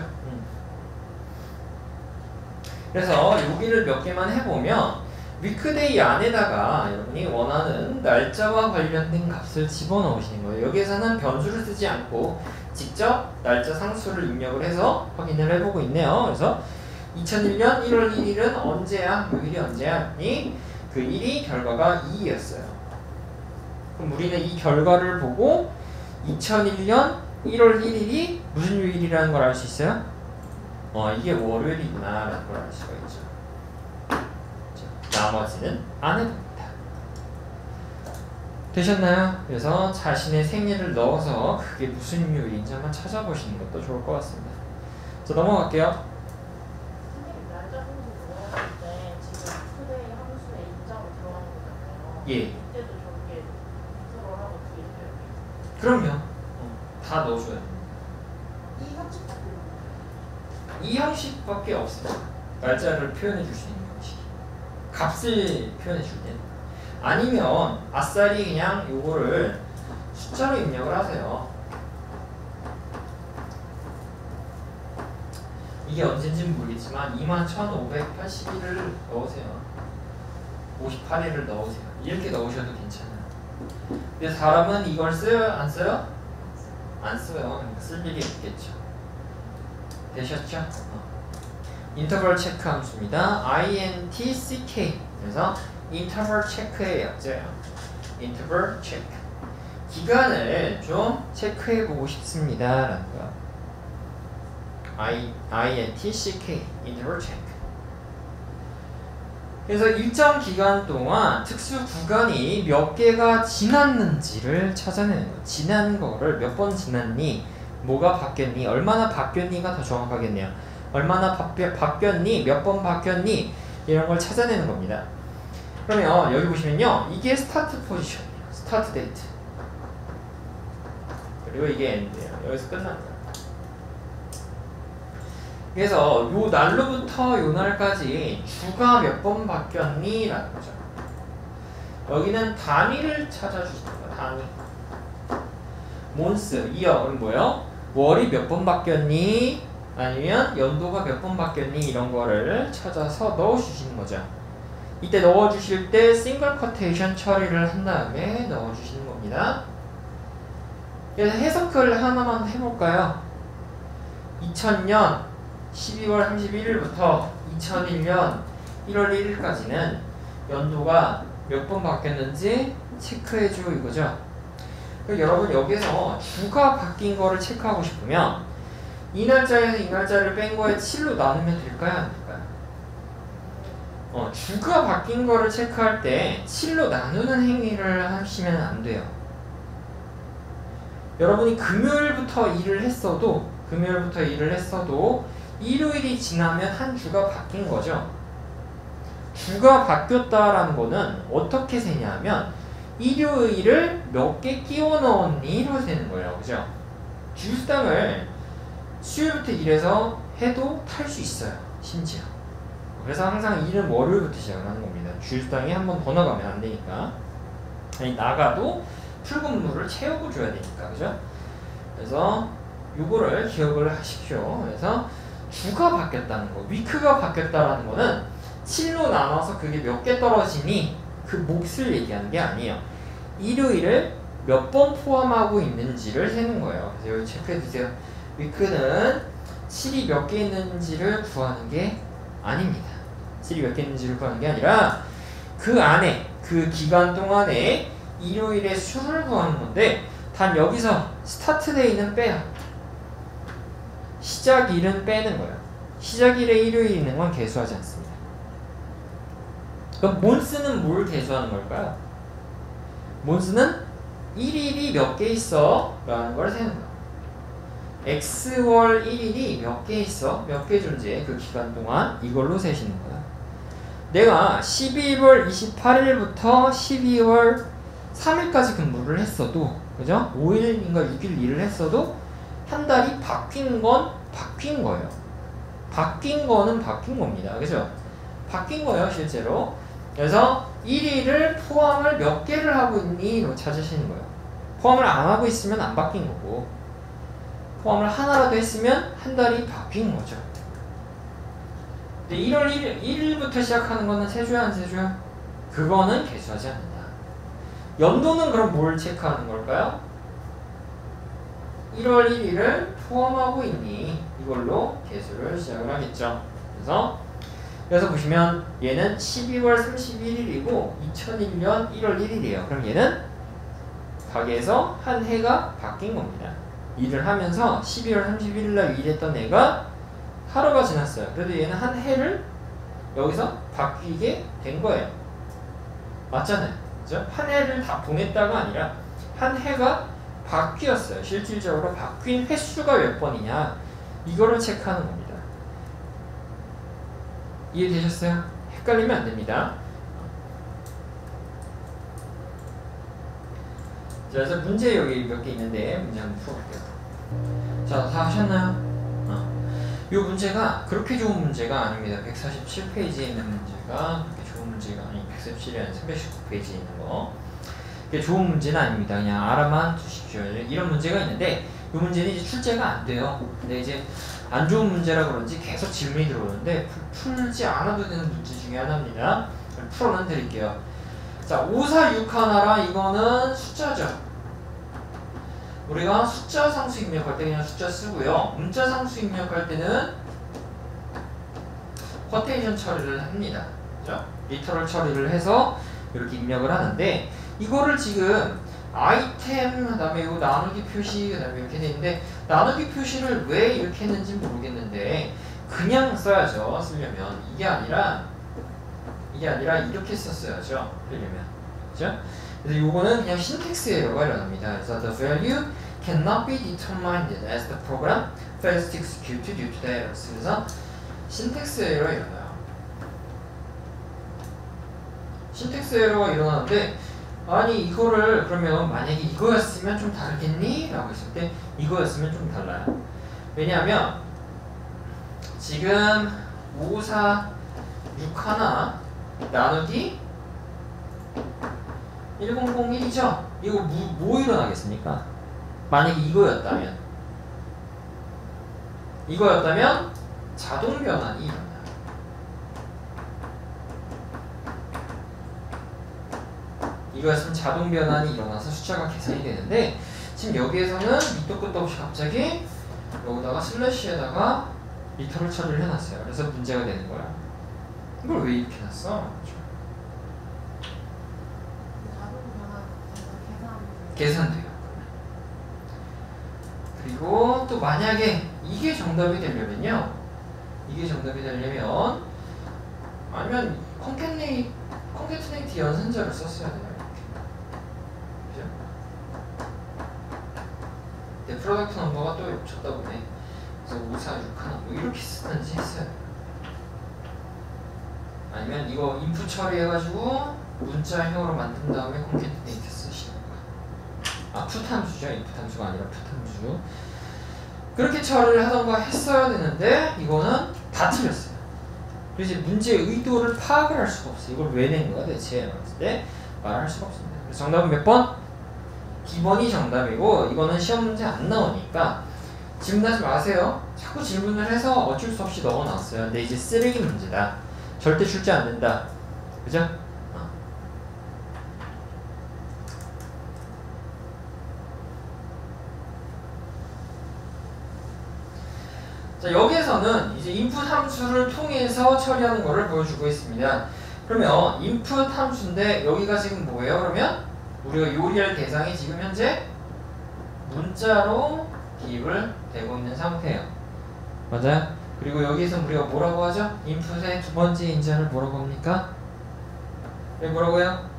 그래서 여기를 몇 개만 해보면 위크데이 안에다가 여러분이 원하는 날짜와 관련된 값을 집어넣으시는 거예요. 여기에서는 변수를 쓰지 않고 직접 날짜 상수를 입력을 해서 확인을 해보고 있네요. 그래서 2001년 1월 1일은 언제야? 요일이 언제야? 그 일이 결과가 2였어요. 그럼 우리는 이 결과를 보고 2001년 1월 1일이 무슨 요일이라는 걸 알 수 있어요? 이게 월요일이구나 라는 걸 알 수가 있죠. 나머지는 안 해봅니다. 되셨나요? 그래서 자신의 생일을 넣어서 그게 무슨 요일인지 한번 찾아보시는 것도 좋을 것 같습니다. 자, 넘어갈게요. 선생님 날짜 분수 들어갈 때 지금 투데이 함수에 입장으로 들어가는 거잖아요. 예. 이때도 저렇게 컨트롤하고 뒤에 이렇게. 그럼요. 다 넣어줘야 돼요. 이 형식밖에 이 형식밖에 없어요. 날짜를 표현해 줄 수 있는 형식. 값을 표현해 줄 때. 아니면 아싸리 그냥 요거를 숫자로 입력을 하세요. 이게 언젠지는 모르겠지만 21,581을 넣으세요. 58일을 넣으세요. 이렇게 넣으셔도 괜찮아요. 근데 사람은 이걸 써요? 안 써요? 안 써요. 그러니까 쓸 일이 없겠죠. 되셨죠? 인터벌 체크 함수입니다. INTCK. 그래서 인터벌 체크의 약자예요. 인터벌 체크. 기간을 좀 체크해 보고 싶습니다. 라는 거야. INTCK. 인터벌 체크. 그래서 일정 기간 동안 특수 구간이 몇 개가 지났는지를 찾아내는 거예요. 지난 거를 몇 번 지났니? 뭐가 바뀌었니? 얼마나 바뀌었니가 더 정확하겠네요. 얼마나 바뀌었니? 몇 번 바뀌었니? 이런 걸 찾아내는 겁니다. 그러면 여기 보시면요. 이게 스타트 포지션이에요. 스타트 데이트. 그리고 이게 엔드예요. 여기서 끝난 거예요. 그래서 요 날로부터 요 날까지 주가 몇 번 바뀌었니? 라는 거죠. 여기는 단위를 찾아주시는 거예요. 단위. 몬스, 이어는 뭐예요? 월이 몇 번 바뀌었니? 아니면 연도가 몇 번 바뀌었니? 이런 거를 찾아서 넣어주시는 거죠. 이때 넣어주실 때 싱글 커테이션 처리를 한 다음에 넣어주시는 겁니다. 그래서 해석을 하나만 해볼까요? 2000년 12월 31일부터 2001년 1월 1일까지는 연도가 몇 번 바뀌었는지 체크해줘 이거죠. 여러분 여기서 주가 바뀐 거를 체크하고 싶으면 이 날짜에서 이 날짜를 뺀 거에 7로 나누면 될까요? 안 될까요? 주가 바뀐 거를 체크할 때 7로 나누는 행위를 하시면 안 돼요. 여러분이 금요일부터 일을 했어도 일요일이 지나면 한 주가 바뀐 거죠. 주가 바뀌었다라는 거는 어떻게 세냐면 일요일을 몇 개 끼워 넣었니로 세는 거예요. 그죠? 주휴수당을 수요일부터 일해서 해도 탈 수 있어요. 심지어. 그래서 항상 일은 월요일부터 시작을 하는 겁니다. 주휴수당이 한 번 더 나가면 안 되니까. 아니, 나가도 출근물을 채우고 줘야 되니까. 그죠? 그래서 요거를 기억을 하십시오. 그래서 주가 바뀌었다는 거, 위크가 바뀌었다라는 거는 7로 나눠서 그게 몇 개 떨어지니 그 몫을 얘기하는 게 아니에요. 일요일을 몇 번 포함하고 있는지를 세는 거예요. 그래서 여기 체크해 주세요. 위크는 7이 몇 개 있는지를 구하는 게 아닙니다. 7이 몇 개 있는지를 구하는 게 아니라 그 안에, 그 기간 동안에 일요일의 수를 구하는 건데 단 여기서 스타트 데이는 빼요. 시작일은 빼는 거예요. 시작일에 일요일이 있는 건 계수하지 않습니다. 그럼 몬스는 뭘 계수하는 걸까요? 몬스는 1일이 몇 개 있어? 라는 걸 세는 거예요. X월 1일이 몇 개 있어? 몇 개 존재해? 그 기간 동안 이걸로 세시는 거예요. 내가 12월 28일부터 12월 3일까지 근무를 했어도, 그죠? 5일인가 6일 일을 했어도 한 달이 바뀐 건 바뀐 거예요. 바뀐 거는 바뀐 겁니다. 그죠? 바뀐 거예요, 실제로. 그래서 1일을 포함을 몇 개를 하고 있니?로 찾으시는 거예요. 포함을 안 하고 있으면 안 바뀐 거고, 포함을 하나라도 했으면 한 달이 바뀐 거죠. 근데 1월 1일부터 시작하는 거는 세줘야 안 세줘야? 그거는 계수하지 않는다. 연도는 그럼 뭘 체크하는 걸까요? 1월 1일을 포함하고 있니? 이걸로 계수를 시작을 하겠죠. 그래서 보시면 얘는 12월 31일이고 2001년 1월 1일이에요. 그럼 얘는 가게에서 한 해가 바뀐 겁니다. 일을 하면서 12월 31일 날 일했던 애가 하루가 지났어요. 그래도 얘는 한 해를 여기서 바뀌게 된 거예요. 맞잖아요. 그죠? 한 해를 다 보냈다가 아니라 한 해가 바뀌었어요. 실질적으로 바뀐 횟수가 몇 번이냐 이거를 체크하는 겁니다. 이해되셨어요? 헷갈리면 안 됩니다. 자, 그래서 문제 여기 몇 개 있는데 문제 한번 풀어볼게요. 자, 다 하셨나요? 이 문제가 그렇게 좋은 문제가 아닙니다. 147페이지에 있는 문제가 그렇게 좋은 문제가 아니 147이 아니라 319페이지에 있는 거. 그게 좋은 문제는 아닙니다. 그냥 알아만 두십시오. 이런 문제가 있는데 이 문제는 이제 출제가 안 돼요. 근데 이제 안 좋은 문제라 그런지 계속 질문이 들어오는데 풀지 않아도 되는 문제 중에 하나입니다. 풀어는 드릴게요. 자, 5, 4, 6 하나라 이거는 숫자죠. 우리가 숫자 상수 입력할 때 그냥 숫자 쓰고요. 문자 상수 입력할 때는 쿼테이션 처리를 합니다. 그죠? 리터럴 처리를 해서 이렇게 입력을 하는데 이거를 지금 아이템 그다음에 요 나누기 표시 그다음에 이렇게 돼 있는데 나누기 표시를 왜 이렇게 했는지 모르겠는데 그냥 써야죠. 쓰려면 이게 아니라 이렇게 썼어야죠. 쓰려면 그죠? 그래서 요거는 그냥 신텍스 에러가 일어납니다. 그래서 the value cannot be determined as the program fails to execute due to the errors. 그래서 신텍스 에러가 일어나요. 신텍스 에러가 일어나는데 아니 이거를 그러면 만약에 이거였으면 좀 다르겠니? 라고 했을 때 이거였으면 좀 달라요. 왜냐하면 지금 5, 4, 6 하나 나누기 1001이죠? 이거 뭐 일어나겠습니까? 만약에 이거였다면 자동 변환이 일어나요. 이거였으면 자동 변환이 일어나서 숫자가 계산이 되는데 지금 여기에서는 밑도 끝도 없이 갑자기 여기다가 슬래시에다가 리터럴 처리를 해놨어요. 그래서 문제가 되는 거야. 이걸 왜 이렇게 해놨어? 계산돼요. 그리고 또 만약에 이게 정답이 되려면요. 아니면 콘캐트네이트 연산자를 썼어야 돼요. 그죠? 내 프로덕트 넘버가 또 줬다 보네. 그래서 5, 4, 6 하나 뭐 이렇게 쓰든지 했어요. 아니면 이거 인풋 처리해가지고 문자형으로 만든 다음에 콘캐트네이트 쓰시는 거야. 풋 함수죠. 인풋 함수가 아니라 풋 함수. 그렇게 처리를 하던가 했어야 되는데 이거는 다 틀렸어요. 그래서 문제의 의도를 파악을 할 수가 없어요. 이걸 왜 낸 거야 대체? 그랬을 때 말할 수가 없습니다. 그래서 정답은 몇 번? 기본이 정답이고 이거는 시험 문제 안 나오니까 질문하지 마세요. 자꾸 질문을 해서 어쩔 수 없이 넣어놨어요. 근데 이제 쓰레기 문제다. 절대 출제 안 된다. 그죠? 자, 여기에서는 이제 인풋 함수를 통해서 처리하는 것을 보여주고 있습니다. 그러면 인풋 함수인데 여기가 지금 뭐예요? 그러면 우리가 요리할 대상이 지금 현재 문자로 기입을 되고 있는 상태예요. 맞아요? 그리고 여기에서 우리가 뭐라고 하죠? 인풋의 두 번째 인자를 뭐라고 합니까? 네, 뭐라고요?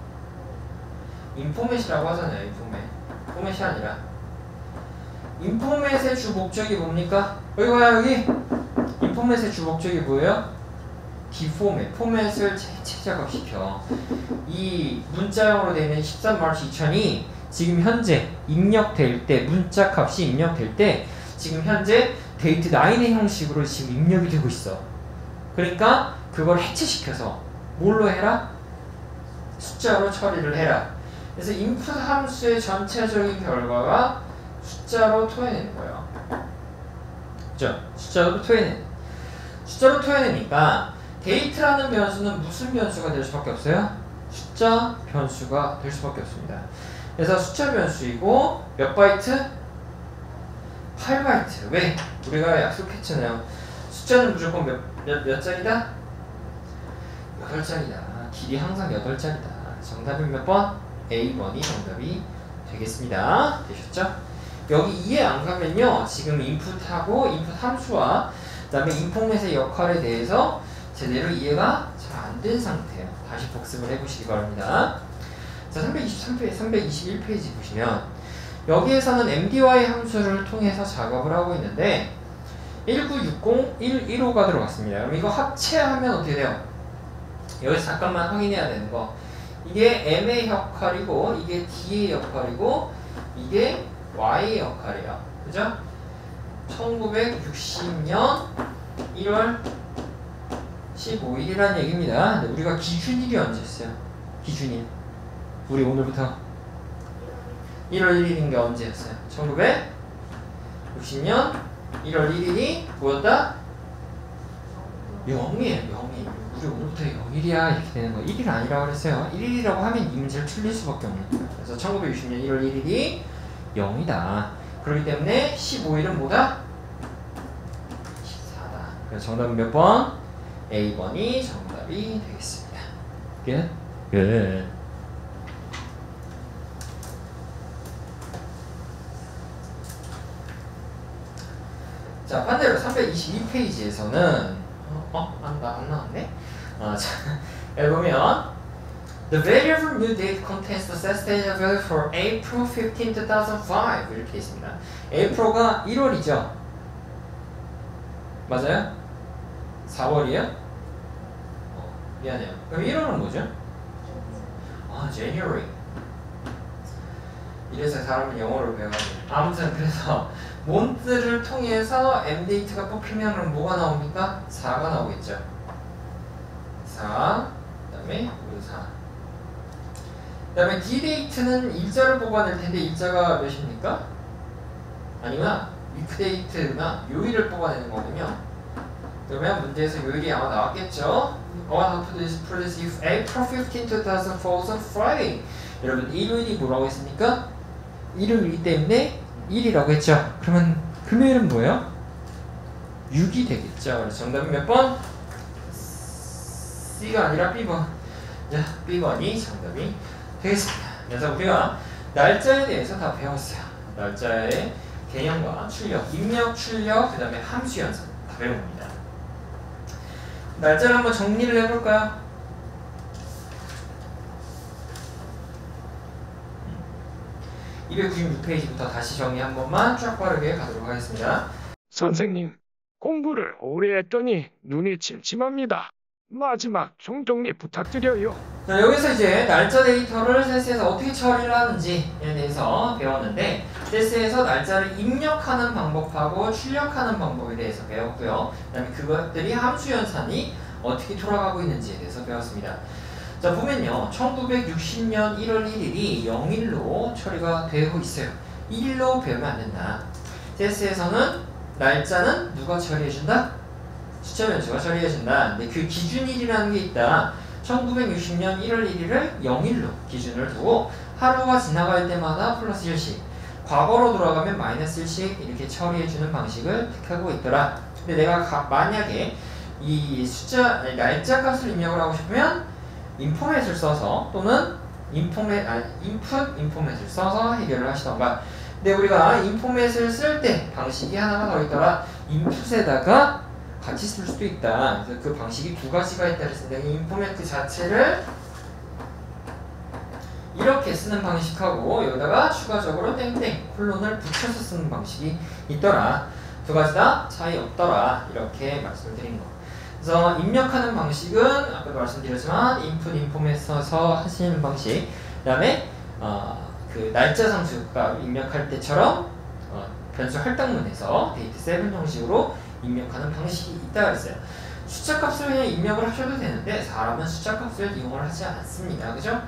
인포맷이라고 하잖아요. 인포맷. 포맷이 아니라 인포맷의 주 목적이 뭡니까? 여기 봐요. 여기 인포맷의 주 목적이 뭐예요? 디포맷. 포맷을 최저값시켜. 이 문자형으로 되어 있는 13마르치 2000이 지금 현재 입력될 때 문자 값이 입력될 때 지금 현재 데이트 9의 형식으로 지금 입력이 되고 있어. 그러니까 그걸 해체시켜서 뭘로 해라? 숫자로 처리를 해라. 그래서 인풋 함수의 전체적인 결과가 숫자로 토해내는 거예요. 그죠? 숫자로 토해내니까 데이트라는 변수는 무슨 변수가 될 수밖에 없어요? 숫자 변수가 될 수밖에 없습니다. 그래서 숫자 변수이고 몇 바이트? 8바이트. 왜? 우리가 약속했잖아요. 숫자는 무조건 몇 자리다? 8자리다. 길이 항상 8자리다. 정답은 몇 번? A번이 정답이 되겠습니다. 되셨죠? 여기 이해 안 가면요. 지금 인풋하고 인풋 함수와 그 다음에 인포맷의 역할에 대해서 제대로 이해가 잘 안 된 상태예요. 다시 복습을 해보시기 바랍니다. 자, 321페이지 보시면 여기에서는 MDY 함수를 통해서 작업을 하고 있는데 1960, 115가 들어갔습니다. 그럼 이거 합체하면 어떻게 돼요? 여기서 잠깐만 확인해야 되는 거. 이게 M의 역할이고 이게 D의 역할이고 이게 Y의 역할이에요. 그죠? 1960년 1월 15일이라는 얘기입니다. 근데 우리가 기준일이 언제였어요? 기준일. 우리 오늘부터 1월 1일인 게 언제였어요? 1960년 1월 1일이 뭐였다? 0이에요. 0이. 우리 오늘부터 0일이야 이렇게 되는 거. 1일 아니라고 그랬어요. 1일이라고 하면 이 문제를 틀릴 수밖에 없는 거예요. 그래서 1960년 1월 1일이 0이다. 그렇기 때문에 15일은 뭐다? 14다. 그래서 정답은 몇 번? A번이 정답이 되겠습니다. 끝? 끝. 자, 반대로 322페이지에서는 안 나왔네? 자, 여기 보면 The value for new date contains the set stage value for April 15, 2005 이렇게 있습니다. April가 1월이죠? 맞아요? 4월이에요? 미안해요. 그럼 1월은 뭐죠? January. 이래서 사람은 영어를 배워가지고 아무튼 그래서 몬트를 통해서 M데이트가 뽑히면 그럼 뭐가 나옵니까? 4가 나오겠죠. 4, 그 다음에 5, 4. 그 다음에 D데이트는 일자를 뽑아낼 텐데 일자가 몇입니까? 아니구나. 위크데이트나 요일을 뽑아내는 거군요. 그러면 문제에서 요일이 아마 나왔겠죠. What happened if April 15, 2004 was on Friday? 여러분 일요일이 뭐라고 했습니까? 일요일이기 때문에 1이라고 했죠. 그러면 금요일은 뭐예요? 6이 되겠죠. 그래서 정답은 몇 번? C가 아니라 B번. 자, B번이 정답이 되겠습니다. 그래서 우리가 날짜에 대해서 다 배웠어요. 날짜의 개념과 출력, 입력, 출력, 그 다음에 함수 연산 다 배운 겁니다. 날짜를 한번 정리를 해볼까요? 296페이지부터 다시 정리 한 번만 쫙 빠르게 가도록 하겠습니다. 선생님, 공부를 오래 했더니 눈이 침침합니다. 마지막 총정리 부탁드려요. 자, 여기서 이제 날짜 데이터를 세스에서 어떻게 처리를 하는지에 대해서 배웠는데 세스에서 날짜를 입력하는 방법하고 출력하는 방법에 대해서 배웠고요. 그 다음에 그것들이 함수 연산이 어떻게 돌아가고 있는지에 대해서 배웠습니다. 자, 보면요. 1960년 1월 1일이 0일로 처리가 되고 있어요. 1일로 배우면 안 된다. 세스에서는 날짜는 누가 처리해준다? 숫자 변수가 처리해준다. 근데 그 기준일이라는 게 있다. 1960년 1월 1일을 0일로 기준을 두고 하루가 지나갈 때마다 플러스 1씩, 과거로 돌아가면 마이너스 1씩 이렇게 처리해주는 방식을 택하고 있더라. 근데 내가 만약에 이 날짜 값을 입력을 하고 싶으면 인포맷을 써서 또는 인풋 인포맷을 써서 해결을 하시던가. 근데 우리가 인포맷을 쓸 때 방식이 하나가 더 있더라. 인풋에다가 같이 쓸 수도 있다. 그래서 그 방식이 두 가지가 있다 그랬습니다. 인포맷 그 자체를 이렇게 쓰는 방식하고 여기다가 추가적으로 땡땡 콜론을 붙여서 쓰는 방식이 있더라. 두 가지 다 차이 없더라. 이렇게 말씀을 드린 거. 그래서 입력하는 방식은 아까도 말씀드렸지만 인풋 인포맷 써서 하시는 방식, 그 다음에 그 날짜 상수가 입력할 때처럼 변수 할당문에서 데이트 7 형식으로 입력하는 방식이 있다 그랬어요. 숫자 값을 그냥 입력을 하셔도 되는데 사람은 숫자 값을 이용을 하지 않습니다. 그죠?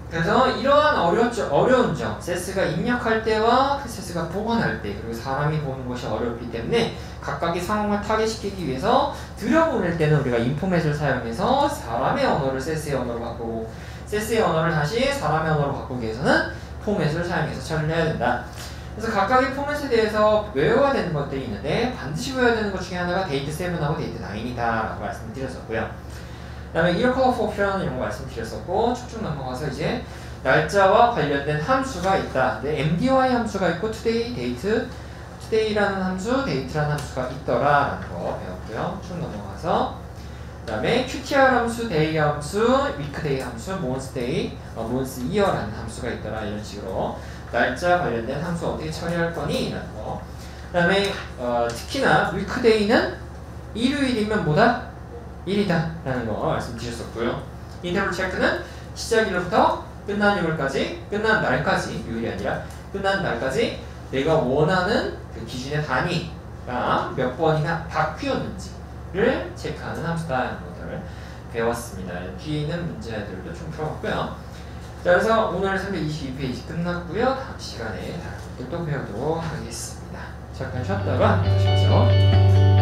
그래서 이러한 어려운 점, 세스가 입력할 때와 세스가 보관할 때, 그리고 사람이 보는 것이 어렵기 때문에 각각의 상황을 타개시키기 위해서 들여보낼 때는 우리가 인포맷을 사용해서 사람의 언어를 세스의 언어로 바꾸고 세스의 언어를 다시 사람의 언어로 바꾸기 위해서는 포맷을 사용해서 처리를 해야 된다. 그래서 각각의 포맷에 대해서 외워야 되는 것들이 있는데 반드시 외워야 되는 것 중에 하나가 데이트 7하고 데이트 9이다 라고 말씀드렸었고요. 그 다음에 이렇게 옵션 이런 거 말씀드렸었고, 쭉쭉 넘어가서 이제 날짜와 관련된 함수가 있다. 네, MDY 함수가 있고 today, date, today라는 함수, date라는 함수가 있더라 라는 거 배웠고요. 쭉 넘어가서 그 다음에 qtr 함수, day 함수, weekday 함수, month year라는 함수가 있더라. 이런 식으로 날짜 관련된 함수 어떻게 처리할 거니? 라는 거. 그 다음에 특히나 weekday는 일요일이면 뭐다? 1이다 라는 거 말씀드렸었고요. 인터벌 체크는 시작일로부터 끝난 요일까지, 끝난 날까지, 요일이 아니라 끝난 날까지 내가 원하는 그 기준의 단위가 몇 번이나 바뀌었는지를 체크하는 함수다라는 것들을 배웠습니다. 뒤에 있는 문제들도 좀 풀어봤고요. 자, 그래서 오늘 322페이지 끝났고요. 다음 시간에 다른 것들 또 배우도록 하겠습니다. 잠깐 쉬었다가 다시 오죠.